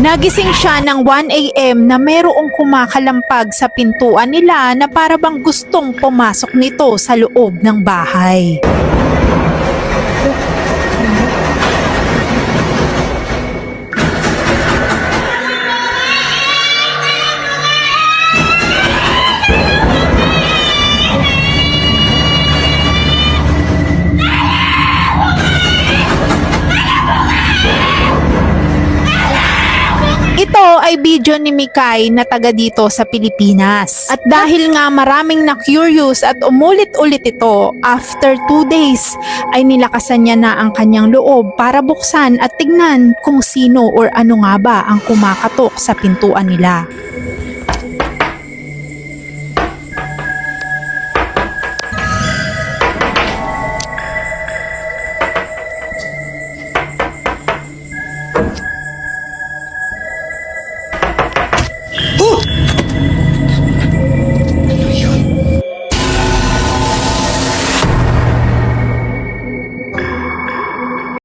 Nagising siya ng 1 AM na mayroong kumakalampag sa pintuan nila na para bang gustong pumasok nito sa loob ng bahay. Ito ay video ni Mikay na taga dito sa Pilipinas. At dahil nga maraming na-curious at umulit-ulit ito, after 2 days ay nilakasan niya na ang kanyang loob para buksan at tignan kung sino or ano nga ba ang kumakatok sa pintuan nila.